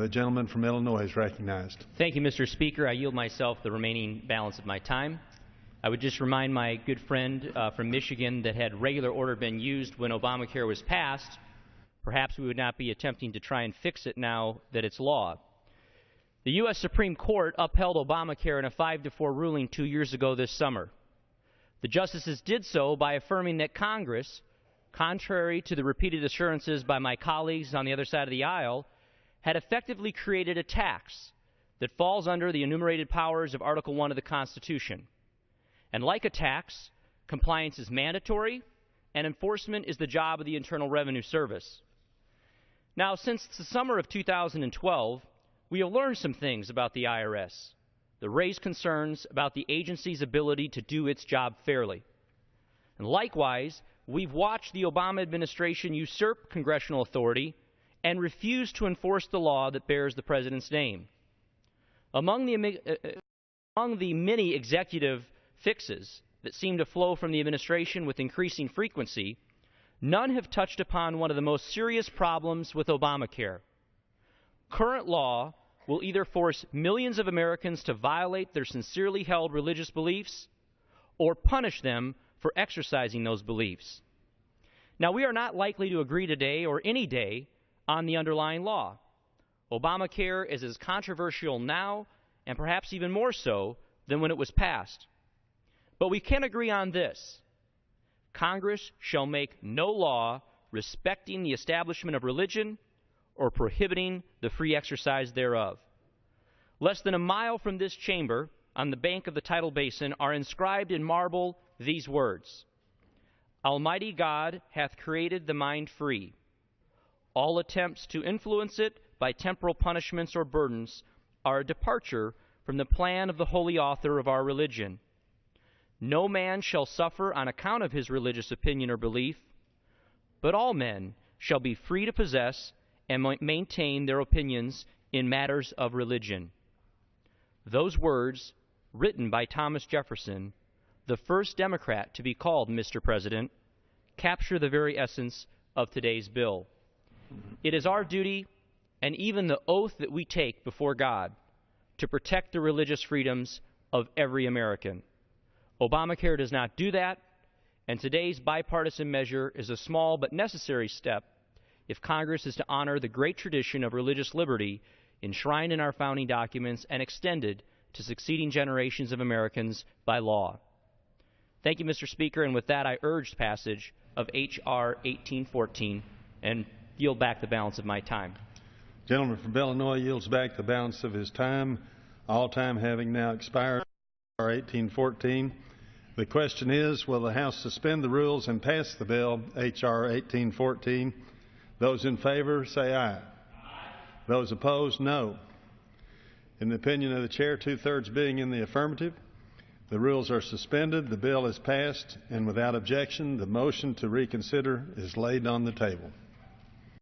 The gentleman from Illinois is recognized. Thank you, Mr. Speaker. I yield myself the remaining balance of my time. I would just remind my good friend from Michigan that had regular order been used when Obamacare was passed, perhaps we would not be attempting to try and fix it now that it's law. The U.S. Supreme Court upheld Obamacare in a 5-4 ruling 2 years ago this summer. The justices did so by affirming that Congress, contrary to the repeated assurances by my colleagues on the other side of the aisle, had effectively created a tax that falls under the enumerated powers of Article 1 of the Constitution. And like a tax, compliance is mandatory, and enforcement is the job of the Internal Revenue Service. Now, since the summer of 2012, we have learned some things about the IRS that raise concerns about the agency's ability to do its job fairly. And likewise, we've watched the Obama administration usurp congressional authority and refuse to enforce the law that bears the president's name. Among the many executive fixes that seem to flow from the administration with increasing frequency, none have touched upon one of the most serious problems with Obamacare. Current law will either force millions of Americans to violate their sincerely held religious beliefs or punish them for exercising those beliefs. Now, we are not likely to agree today or any day on the underlying law. Obamacare is as controversial now, and perhaps even more so, than when it was passed. But we can agree on this: Congress shall make no law respecting the establishment of religion or prohibiting the free exercise thereof. Less than a mile from this chamber, on the bank of the tidal basin, are inscribed in marble these words: Almighty God hath created the mind free. All attempts to influence it by temporal punishments or burdens are a departure from the plan of the holy author of our religion. No man shall suffer on account of his religious opinion or belief, but all men shall be free to possess and maintain their opinions in matters of religion. Those words, written by Thomas Jefferson, the first Democrat to be called Mr. President, capture the very essence of today's bill. It is our duty, and even the oath that we take before God, to protect the religious freedoms of every American. Obamacare does not do that, and today's bipartisan measure is a small but necessary step if Congress is to honor the great tradition of religious liberty enshrined in our founding documents and extended to succeeding generations of Americans by law. Thank you, Mr. Speaker, and with that I urge passage of H.R. 1814 and yield back the balance of my time. Gentleman from Illinois yields back the balance of his time, all time having now expired. H.R. 1814. The question is, will the House suspend the rules and pass the bill, H.R. 1814? Those in favor say aye. Aye. Those opposed, no. In the opinion of the Chair, 2/3 being in the affirmative, the rules are suspended, the bill is passed, and without objection, the motion to reconsider is laid on the table.